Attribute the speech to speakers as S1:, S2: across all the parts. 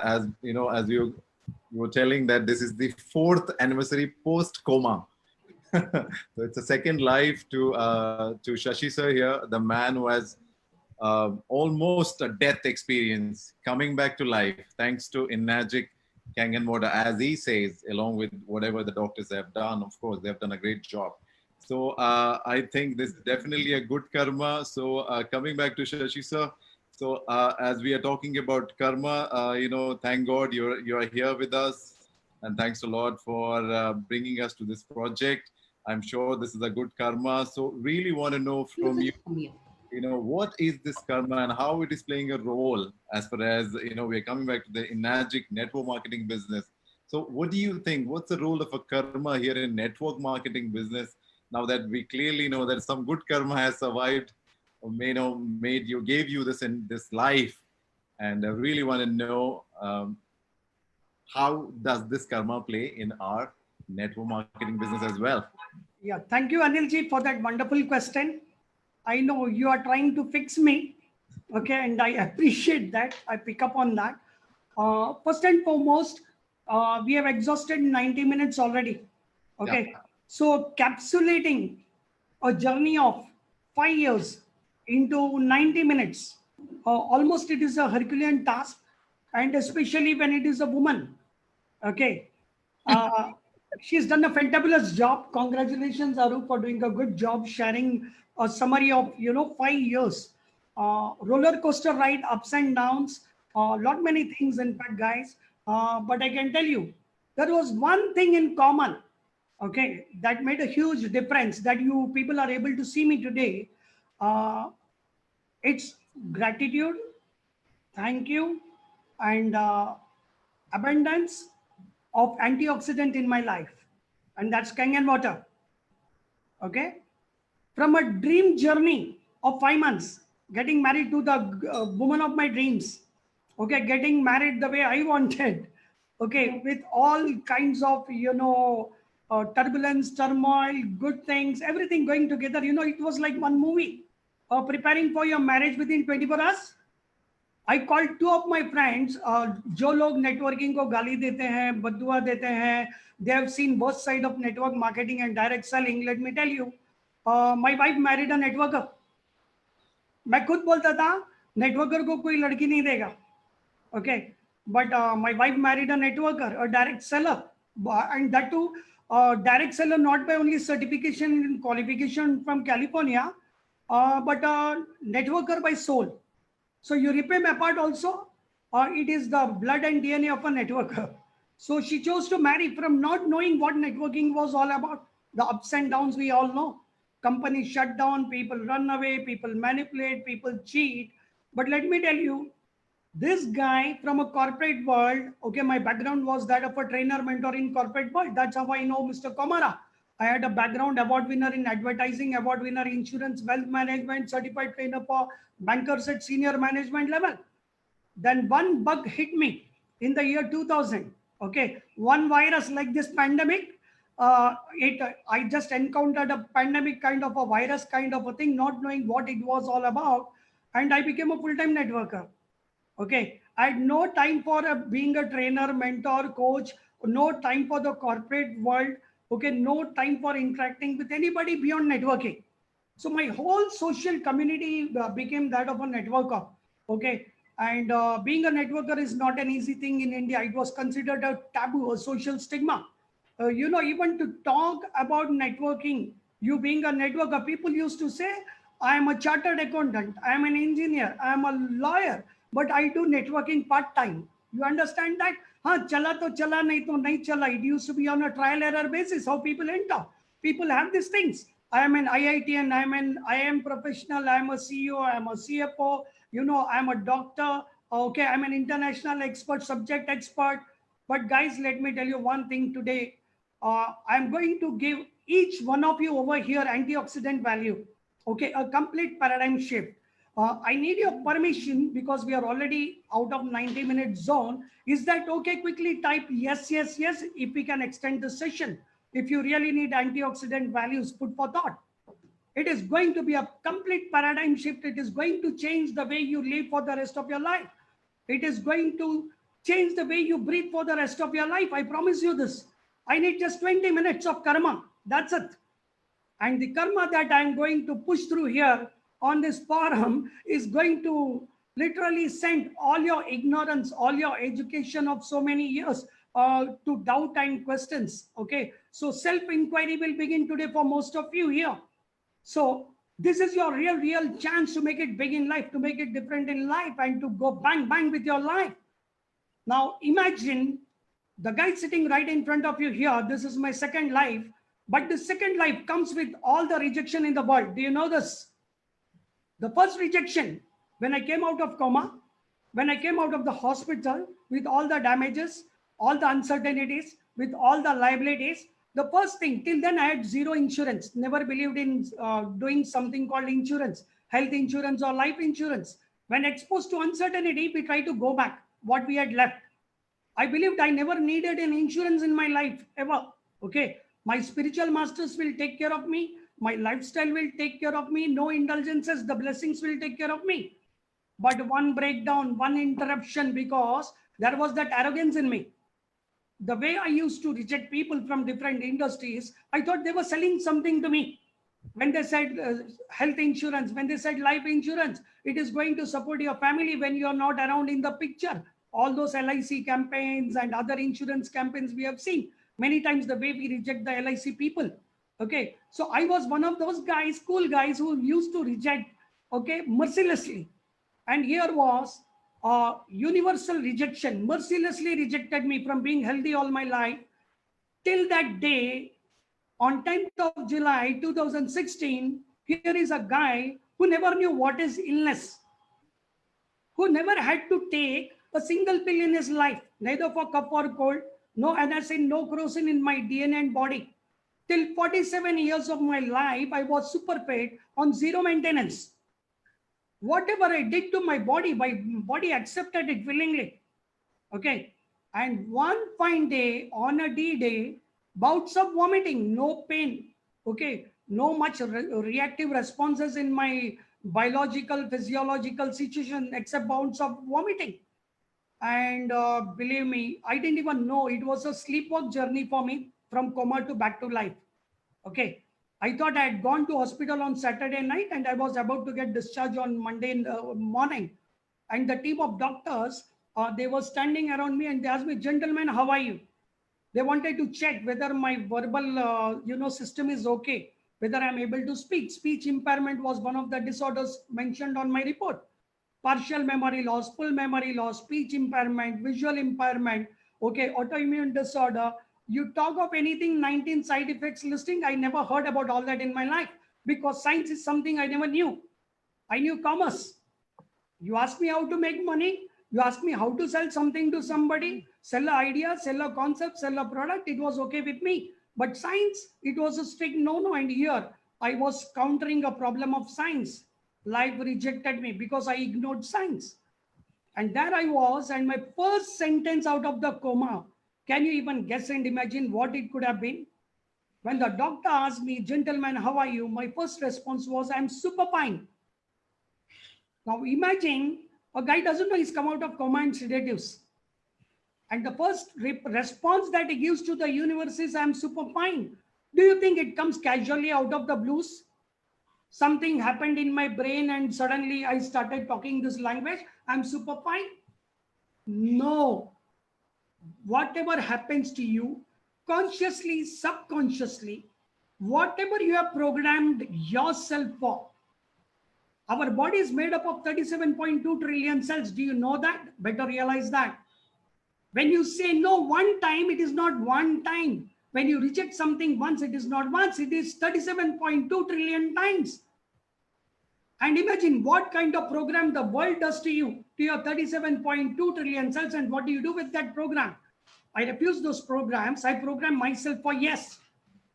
S1: as you know, as you were telling that this is the fourth anniversary post coma. So it's a second life to Shashi sir here, the man who has almost a death experience coming back to life thanks to Enagic Kangen water, as he says, along with whatever the doctors have done. Of course, they have done a great job. So I think this is definitely a good karma. So coming back to Shashi sir, so as we are talking about karma, thank God you're here with us, and thanks a lot for bringing us to this project. I'm sure this is a good karma. So really want to know from you, what is this karma and how it is playing a role as far as, we're coming back to the Enagic network marketing business. So what do you think? What's the role of a karma here in network marketing business? Now that we clearly know that some good karma has survived, or gave you this in this life, and I really want to know how does this karma play in our network marketing business as well?
S2: Yeah, thank you, Anilji, for that wonderful question. I know you are trying to fix me, okay, and I appreciate that. I pick up on that. First and foremost, we have exhausted 90 minutes already, okay.
S1: Yeah.
S2: So capsulating a journey of 5 years into 90 minutes, almost it is a Herculean task, and especially when it is a woman, okay. Uh, she's done a fantabulous job. Congratulations, Aru, for doing a good job sharing a summary of 5 years. Roller coaster ride, ups and downs, lot many things in fact, guys. But I can tell you, there was one thing in common, okay, that made a huge difference that you people are able to see me today. Uh, it's gratitude, thank you, and abundance of antioxidant in my life, and that's Kangen water. Okay, from a dream journey of 5 months, getting married to the woman of my dreams. Okay, getting married the way I wanted. Okay, with all kinds of turbulence, turmoil, good things, everything going together. It was like one movie. Preparing for your marriage within 24 hours. I called two of my friends, जो लोग networking को गाली देते हैं, बद्दुआ देते हैं, they have seen both side of network marketing and direct selling. Let me tell you, my wife married a networker. मैं खुद बोलता था networker को कोई लड़की नहीं देगा, okay, but my wife married a networker, a direct seller, and that too, direct seller not by only certification and qualification from California, but networker by soul. So you repay my part also, it is the blood and DNA of a networker. So she chose to marry from not knowing what networking was all about. The ups and downs we all know. Companies shut down, people run away, people manipulate, people cheat. But let me tell you, this guy from a corporate world, okay, my background was that of a trainer mentor in corporate world. That's how I know Mr. Komara. I had a background, award winner in advertising, award winner insurance, wealth management, certified trainer for bankers at senior management level. Then one bug hit me in the year 2000. Okay, one virus like this pandemic. I just encountered a pandemic kind of a virus kind of a thing, not knowing what it was all about, and I became a full-time networker. Okay, I had no time for being a trainer, mentor, coach, no time for the corporate world. Okay, no time for interacting with anybody beyond networking. So my whole social community became that of a networker. Okay, and being a networker is not an easy thing in India. It was considered a taboo, a social stigma. Even to talk about networking, you being a networker, people used to say, I am a chartered accountant, I am an engineer, I am a lawyer, but I do networking part-time. You understand that? Haan, chala to chala, nahi to nahi chala. It used to be on a trial error basis, how people enter. People have these things. I am an IITian, I am an IIM professional, I am a CEO, I am a CFO, I am a doctor, okay, I am an international expert, subject expert. But guys, let me tell you one thing today. I'm going to give each one of you over here antioxidant value. Okay, a complete paradigm shift. I need your permission because we are already out of 90-minute zone. Is that okay? Quickly type yes, yes, yes. If we can extend the session. If you really need antioxidant values, put for thought. It is going to be a complete paradigm shift. It is going to change the way you live for the rest of your life. It is going to change the way you breathe for the rest of your life. I promise you this. I need just 20 minutes of karma. That's it. And the karma that I'm going to push through here on this forum is going to literally send all your ignorance, all your education of so many years to doubt and questions. Okay. So self-inquiry will begin today for most of you here. So this is your real chance to make it big in life, to make it different in life, and to go bang, bang with your life. Now imagine the guy sitting right in front of you here. This is my second life, but the second life comes with all the rejection in the world. Do you know this? The first rejection, when I came out of coma, when I came out of the hospital with all the damages, all the uncertainties, with all the liabilities, the first thing, till then I had zero insurance, never believed in doing something called insurance, health insurance or life insurance. When exposed to uncertainty, we try to go back what we had left. I believed I never needed an insurance in my life ever. Okay. My spiritual masters will take care of me. My lifestyle will take care of me. No indulgences. The blessings will take care of me. But one breakdown, one interruption, because there was that arrogance in me. The way I used to reject people from different industries, I thought they were selling something to me. When they said health insurance, when they said life insurance, it is going to support your family when you are not around in the picture. All those LIC campaigns and other insurance campaigns we have seen. Many times the way we reject the LIC people. Okay. So I was one of those guys, cool guys, who used to reject, okay, mercilessly. And here was universal rejection, mercilessly rejected me from being healthy all my life. Till that day, on 10th of July 2016, here is a guy who never knew what is illness, who never had to take a single pill in his life, neither for cough or cold, no anasin, no crocin in my DNA and body. Till 47 years of my life, I was super fit on zero maintenance. Whatever I did to my body accepted it willingly. Okay. And one fine day, on a D-day, bouts of vomiting, no pain. Okay. No much reactive responses in my biological, physiological situation except bouts of vomiting. And believe me, I didn't even know. It was a sleepwalk journey for me from coma to back to life. Okay. I thought I had gone to hospital on Saturday night and I was about to get discharged on Monday morning. And the team of doctors, they were standing around me and they asked me, "Gentlemen, how are you?" They wanted to check whether my verbal, system is okay, whether I'm able to speak. Speech impairment was one of the disorders mentioned on my report. Partial memory loss, full memory loss, speech impairment, visual impairment, okay, autoimmune disorder. You talk of anything, 19 side effects listing. I never heard about all that in my life because science is something I never knew. I knew commerce. You ask me how to make money. You ask me how to sell something to somebody, sell an idea, sell a concept, sell a product. It was okay with me. But science, it was a strict no-no. And here I was countering a problem of science. Life rejected me because I ignored science. And there I was, and my first sentence out of the coma, can you even guess and imagine what it could have been? When the doctor asked me, "Gentlemen, how are you?" my first response was, "I'm super fine." Now imagine a guy doesn't know he's come out of coma and sedatives. And the first response that he gives to the universe is, "I'm super fine." Do you think it comes casually out of the blues? Something happened in my brain and suddenly I started talking this language. I'm super fine. No. Whatever happens to you, consciously, subconsciously, whatever you have programmed yourself for. Our body is made up of 37.2 trillion cells. Do you know that? Better realize that. When you say no one time, it is not one time. When you reject something once, it is not once, it is 37.2 trillion times. And imagine what kind of program the world does to you, to your 37.2 trillion cells, and what do you do with that program? I refuse those programs. I program myself for yes.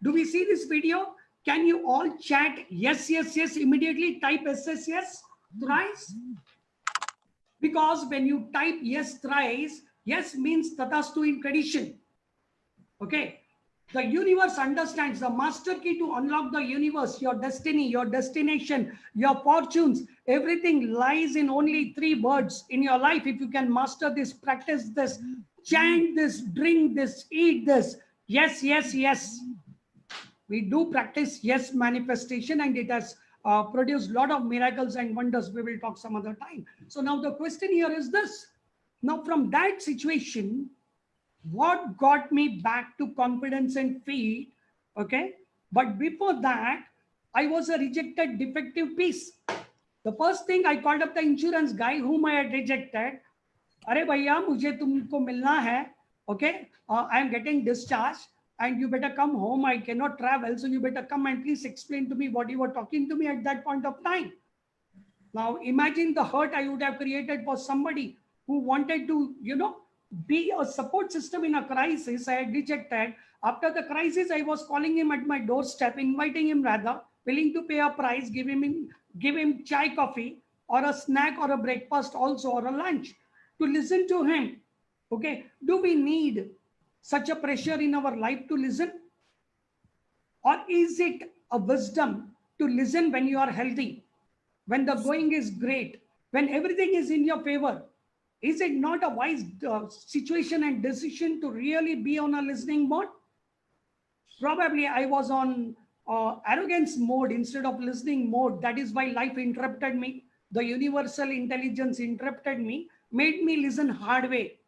S2: Do we see this video? Can you all chat yes, yes, yes immediately? Type yes, yes thrice. Because when you type yes thrice, yes means tatastu in tradition. Okay. The universe understands the master key to unlock the universe, your destiny, your destination, your fortunes, Everything lies in only 3 words in your life. If you can master this, practice this, chant this, drink this, eat this. Yes, yes, yes. We do practice yes manifestation, and it has produced a lot of miracles and wonders. We will talk some other time. So now the question here is this. Now from that situation, what got me back to confidence and faith? Okay. But before that, I was a rejected defective piece. The first thing, I called up the insurance guy whom I had rejected. अरे भैया मुझे तुमको मिलना है. Okay, I am getting discharged and you better come home. I cannot travel, so you better come and please explain to me what you were talking to me at that point of time. Now imagine the hurt I would have created for somebody who wanted to, be a support system in a crisis. I had rejected. After the crisis, I was calling him at my doorstep, inviting him rather, willing to pay a price, give him chai, coffee, or a snack, or a breakfast also, or a lunch, to listen to him. Okay, do we need such a pressure in our life to listen? Or is it a wisdom to listen when you are healthy, when the going is great, when everything is in your favor? Is it not a wise situation and decision to really be on a listening mode? Probably I was on arrogance mode instead of listening mode. That is why life interrupted me. The universal intelligence interrupted me, made me listen hard way.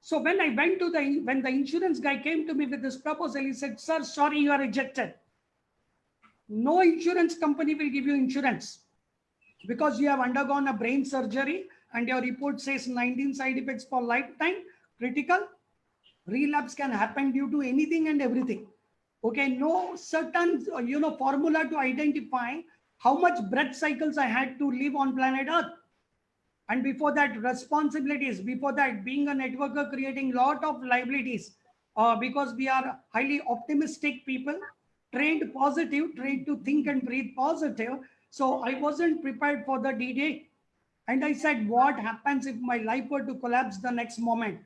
S2: So when I went to when the insurance guy came to me with this proposal, he said, "Sir, sorry, you are rejected. No insurance company will give you insurance because you have undergone a brain surgery and your report says 19 side effects for lifetime, critical. Relapse can happen due to anything and everything. Okay, no certain, formula to identify how much breath cycles I had to live on planet Earth. And before that, responsibilities. Before that, being a networker, creating lot of liabilities, because we are highly optimistic people, trained positive, trained to think and breathe positive. So I wasn't prepared for the D-Day. And I said, what happens if my life were to collapse the next moment?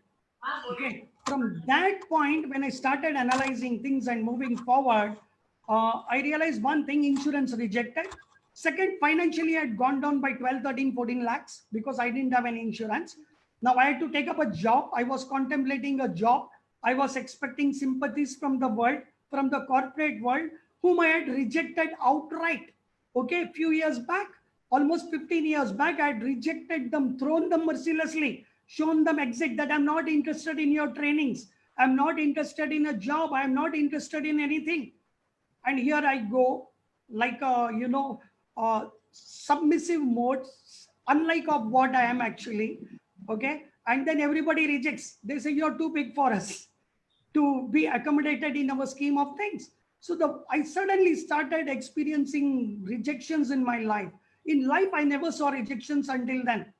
S2: Okay. From that point, when I started analyzing things and moving forward, I realized one thing: insurance rejected. Second, financially, I had gone down by 12, 13, 14 lakhs because I didn't have any insurance. Now I had to take up a job. I was contemplating a job. I was expecting sympathies from the world, from the corporate world, whom I had rejected outright. Okay, a few years back, almost 15 years back, I had rejected them, thrown them mercilessly, shown them exit, that I'm not interested in your trainings. I'm not interested in a job. I'm not interested in anything. And here I go, like submissive mode, unlike of what I am actually. Okay. And then everybody rejects. They say, you're too big for us to be accommodated in our scheme of things. So I suddenly started experiencing rejections in my life. In life, I never saw rejections until then.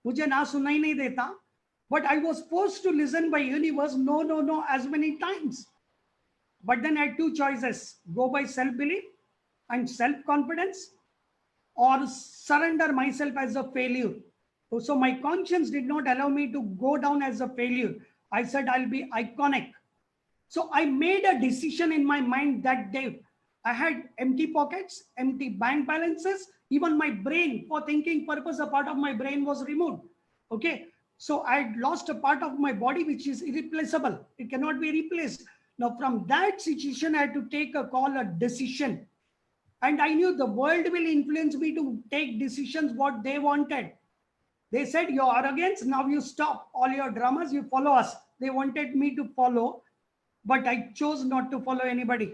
S2: मुझे ना सुनाई नहीं देता, but I was forced to listen by universe, no, no, no, as many times. But then I had two choices: go by self-belief and self-confidence, or surrender myself as a failure. So my conscience did not allow me to go down as a failure. I said, I'll be iconic. So I made a decision in my mind that day. I had empty pockets, empty bank balances. Even my brain, for thinking purpose, a part of my brain was removed. Okay. So I had lost a part of my body which is irreplaceable. It cannot be replaced. Now from that situation, I had to take a call, a decision. And I knew the world will influence me to take decisions what they wanted. They said, your arrogance, now you stop all your dramas, you follow us. They wanted me to follow, but I chose not to follow anybody.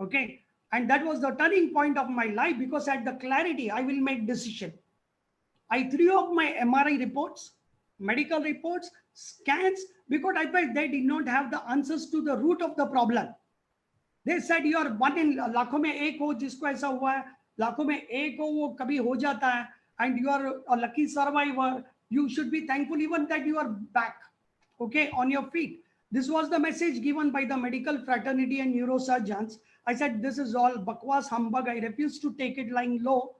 S2: Okay. And that was the turning point of my life, because I had the clarity, I will make decision. I threw up my MRI reports, medical reports, scans, because I felt they did not have the answers to the root of the problem. They said you are one in लाखों में एक हो जिसको ऐसा हुआ है, लाखों में एक हो वो कभी हो जाता है, and you are a lucky survivor. You should be thankful even that you are back, okay, on your feet. This was the message given by the medical fraternity and neurosurgeons. I said, this is all bakwas, humbug. I refused to take it lying low.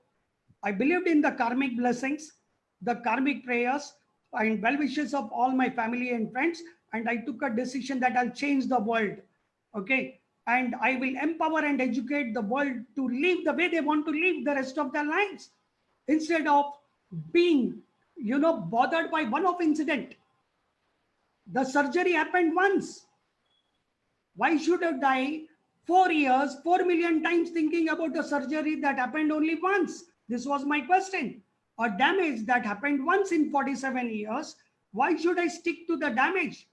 S2: I believed in the karmic blessings, the karmic prayers, and well wishes of all my family and friends. And I took a decision that I'll change the world. Okay. And I will empower and educate the world to live the way they want to live the rest of their lives. instead of being, bothered by one-off incident. The surgery happened once. Why should I die 4 years, 4 million times thinking about a surgery that happened only once? This was my question. A damage that happened once in 47 years, why should I stick to the damage?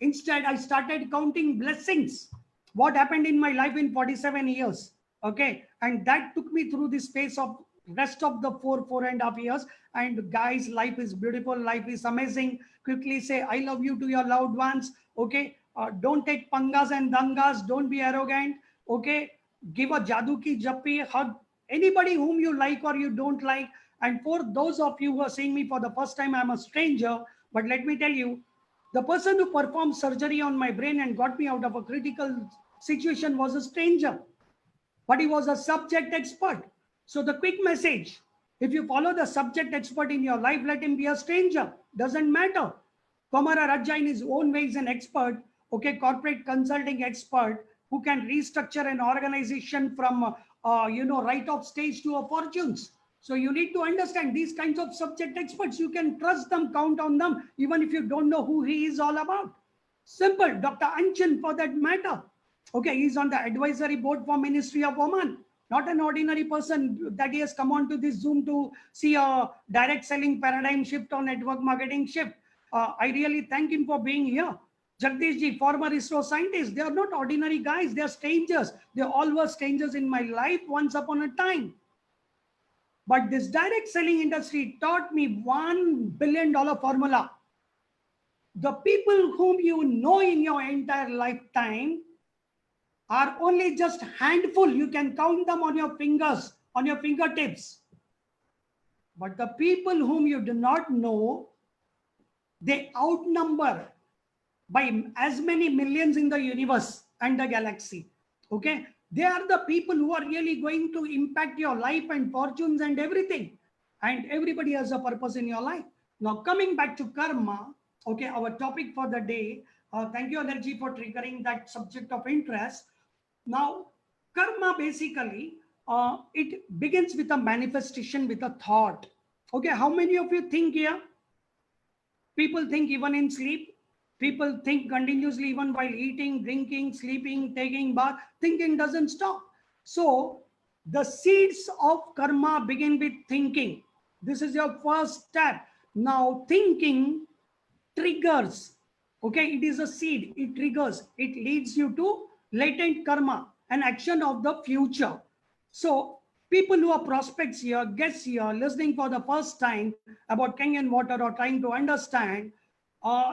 S2: Instead, I started counting blessings. What happened in my life in 47 years? Okay. And that took me through the space of rest of the 4.5 years. And guys, life is beautiful. Life is amazing. Quickly say, I love you to your loved ones. Okay. Don't take pangas and dangas. Don't be arrogant. Okay. Give a jadoo ki jappi, hug anybody whom you like or you don't like. And for those of you who are seeing me for the first time, I'm a stranger. But let me tell you, the person who performed surgery on my brain and got me out of a critical situation was a stranger, but he was a subject expert. So the quick message, if you follow the subject expert in your life, let him be a stranger. Doesn't matter. Komara Raja in his own way is an expert, okay, corporate consulting expert who can restructure an organization from, right off stage to a fortunes. So you need to understand these kinds of subject experts. You can trust them, count on them, even if you don't know who he is all about. Simple. Dr. Anchan, for that matter. Okay, he's on the advisory board for Ministry of Oman. Not an ordinary person that he has come on to this Zoom to see a direct selling paradigm shift or network marketing shift. I really thank him for being here. Jagdish ji, former ISRO scientist. They are not ordinary guys. They are strangers. They all were strangers in my life once upon a time. But this direct selling industry taught me $1 billion formula. The people whom you know in your entire lifetime are only just handful. You can count them on your fingers, on your fingertips. But the people whom you do not know, they outnumber by as many millions in the universe and the galaxy. Okay. They are the people who are really going to impact your life and fortunes and everything. And everybody has a purpose in your life. Now, coming back to karma, okay, our topic for the day. Thank you, Energy, for triggering that subject of interest. Now, karma basically, it begins with a manifestation, with a thought. Okay, how many of you think here? People think even in sleep. People think continuously even while eating, drinking, sleeping, taking bath. Thinking doesn't stop. So the seeds of karma begin with thinking. This is your first step. Now thinking triggers. Okay, it is a seed. It triggers. It leads you to latent karma, an action of the future. So people who are prospects here, guests here, listening for the first time about Kangen water or trying to understand,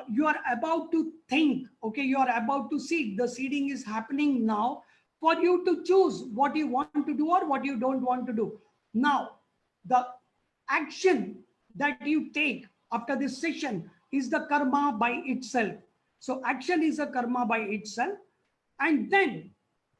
S2: you are about to think, okay, you are about to seed. The seeding is happening now for you to choose what you want to do or what you don't want to do. Now, the action that you take after this session is the karma by itself. So action is a karma by itself. And then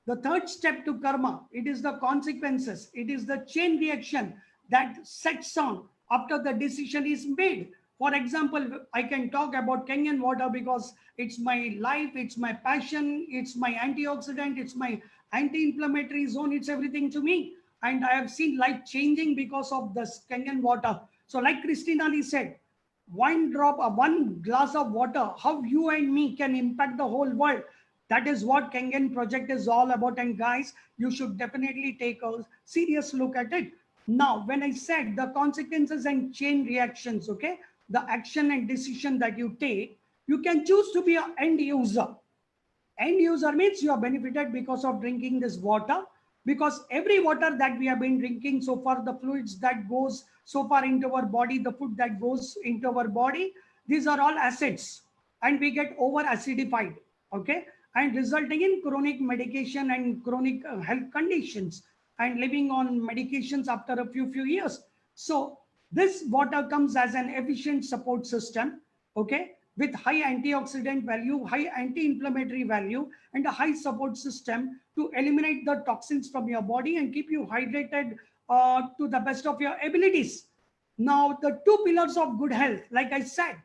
S2: the third step to karma, it is the consequences. It is the chain reaction that sets on after the decision is made. For example, I can talk about Kangen water because it's my life, it's my passion, it's my antioxidant, it's my anti-inflammatory zone, it's everything to me. And I have seen life changing because of this Kangen water. So like Christina Lee said, one glass of water, how you and me can impact the whole world. That is what Kangen project is all about. And guys, you should definitely take a serious look at it. Now, when I said the consequences and chain reactions, okay, the action and decision that you take, you can choose to be an end user. End user means you are benefited because of drinking this water, because every water that we have been drinking so far, the fluids that goes so far into our body, the food that goes into our body, these are all acids and we get over acidified, okay, and resulting in chronic medication and chronic health conditions and living on medications after a few years. So this water comes as an efficient support system, okay, with high antioxidant value, high anti-inflammatory value, and a high support system to eliminate the toxins from your body and keep you hydrated to the best of your abilities. Now, the two pillars of good health, like I said,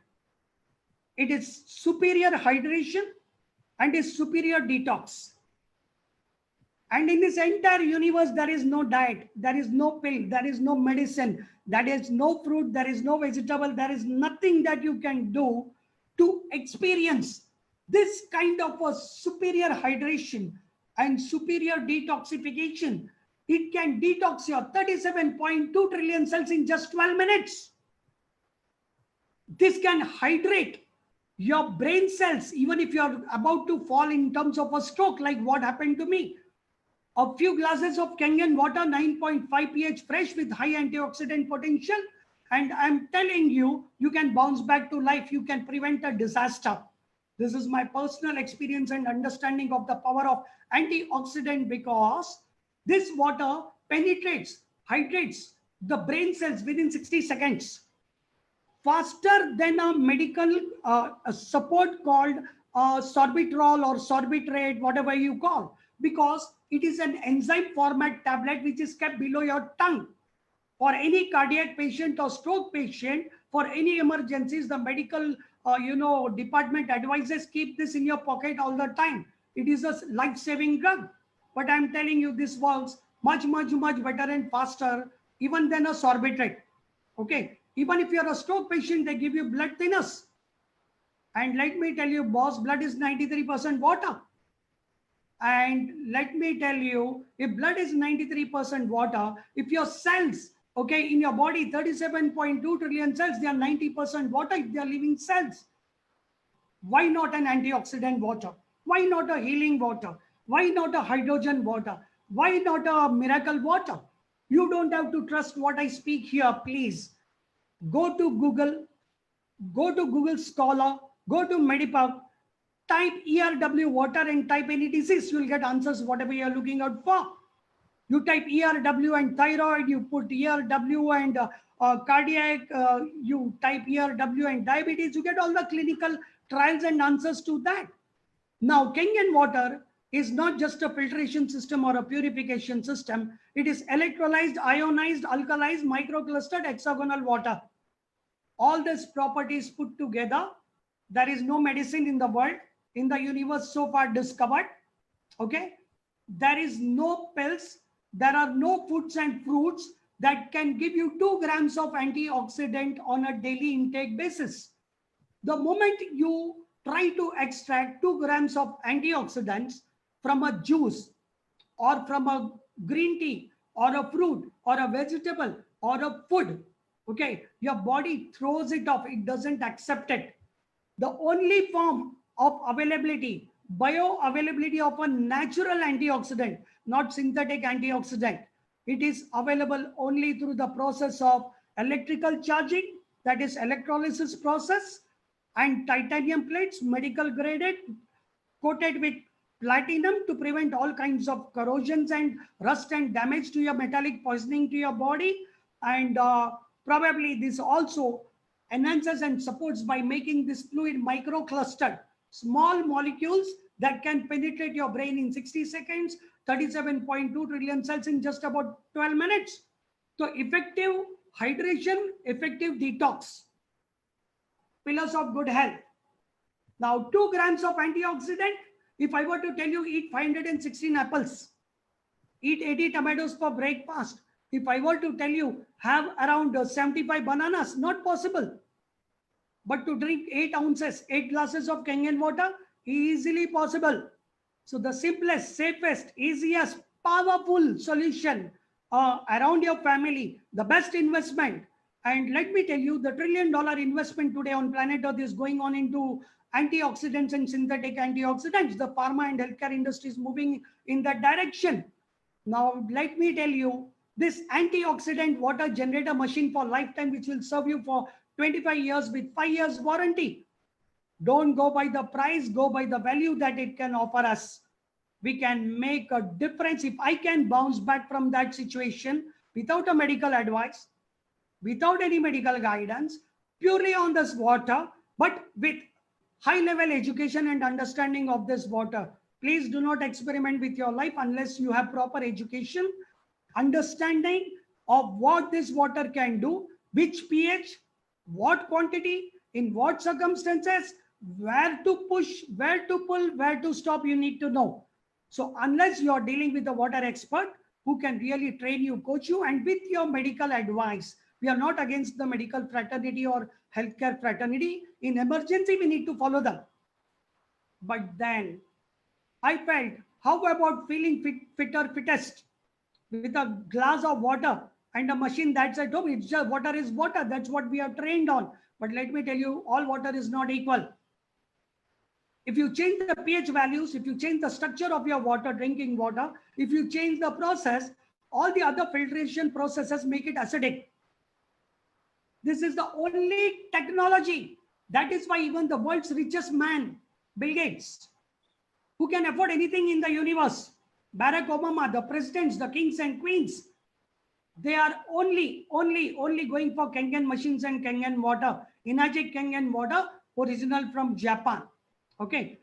S2: it is superior hydration and is superior detox. And in this entire universe, there is no diet, there is no pill, there is no medicine, there is no fruit, there is no vegetable, there is nothing that you can do to experience this kind of a superior hydration and superior detoxification. It can detox your 37.2 trillion cells in just 12 minutes. This can hydrate your brain cells, even if you're about to fall in terms of a stroke, like what happened to me. A few glasses of Kangen water, 9.5 pH fresh with high antioxidant potential. And I'm telling you, you can bounce back to life. You can prevent a disaster. This is my personal experience and understanding of the power of antioxidant, because this water penetrates, hydrates the brain cells within 60 seconds. Faster than a medical support called sorbitol or sorbitrate, whatever you call, because it is an enzyme format tablet which is kept below your tongue. For any cardiac patient or stroke patient, for any emergencies, the medical department advises keep this in your pocket all the time. It is a life-saving drug. But I'm telling you, this works much, much, much better and faster even than a sorbitrate. Okay. Even if you're a stroke patient, they give you blood thinners. And let me tell you, boss, blood is 93% water. And let me tell you, if blood is 93% water, if your cells, okay, in your body, 37.2 trillion cells, they are 90% water if they are living cells. Why not an antioxidant water? Why not a healing water? Why not a hydrogen water? Why not a miracle water? You don't have to trust what I speak here, please. Go to Google Scholar, go to Medipub, type ERW water and type any disease, you'll get answers whatever you're looking out for. You type ERW and thyroid, you put ERW and cardiac, you type ERW and diabetes, you get all the clinical trials and answers to that. Now, Kangen water is not just a filtration system or a purification system. It is electrolyzed, ionized, alkalized, microclustered hexagonal water. All these properties put together, there is no medicine in the world, in the universe so far discovered. Okay. There is no pills. There are no foods and fruits that can give you 2 grams of antioxidant on a daily intake basis. The moment you try to extract 2 grams of antioxidants from a juice or from a green tea or a fruit or a vegetable or a food, okay, your body throws it off. It doesn't accept it. The only form of availability, bioavailability of a natural antioxidant, not synthetic antioxidant, it is available only through the process of electrical charging, that is electrolysis process, and titanium plates, medical graded, coated with platinum to prevent all kinds of corrosions and rust and damage to your metallic poisoning to your body. And probably this also enhances and supports by making this fluid microclustered, small molecules that can penetrate your brain in 60 seconds, 37.2 trillion cells in just about 12 minutes. So effective hydration, effective detox, pillars of good health. Now 2 grams of antioxidant, if I were to tell you eat 516 apples, eat 80 tomatoes for breakfast, if I were to tell you have around 75 bananas, not possible. But to drink 8 ounces, 8 glasses of Kangen water, easily possible. So the simplest, safest, easiest, powerful solution around your family, the best investment. And let me tell you, the $1 trillion investment today on planet Earth is going on into antioxidants and synthetic antioxidants. The pharma and healthcare industry is moving in that direction. Now, let me tell you, this antioxidant water generator machine for lifetime, which will serve you for 25 years with 5 years warranty. Don't go by the price, go by the value that it can offer us. We can make a difference. If I can bounce back from that situation without a medical advice, without any medical guidance, purely on this water, but with high level education and understanding of this water. Please do not experiment with your life unless you have proper education, understanding of what this water can do, which pH, what quantity, in what circumstances, where to push, where to pull, where to stop, you need to know. So unless you are dealing with a water expert who can really train you, coach you, and with your medical advice, we are not against the medical fraternity or healthcare fraternity. In emergency, we need to follow them. But then I felt, how about feeling fitter, fittest with a glass of water and a machine that's at home? It's just water is water. That's what we are trained on. But let me tell you, all water is not equal. If you change the pH values, if you change the structure of your water, drinking water, if you change the process, all the other filtration processes make it acidic. This is the only technology. That is why even the world's richest man, Bill Gates, who can afford anything in the universe, Barack Obama, the presidents, the kings and queens, they are only going for Kangen machines and Kangen water, Enagic Kangen water, original from Japan. Okay.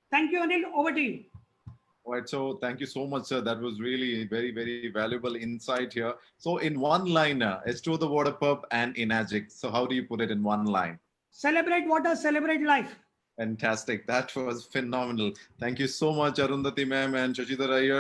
S2: Thank you, Anil. Over to you.
S1: All right. So thank you so much, sir. That was really very, very valuable insight here. So in one line, H2O the Water Pub and Enagic. So how do you put it in one line?
S2: Celebrate water, celebrate life.
S1: Fantastic. That was phenomenal. Thank you so much, Arundhati ma'am and Shashidhar Iyer.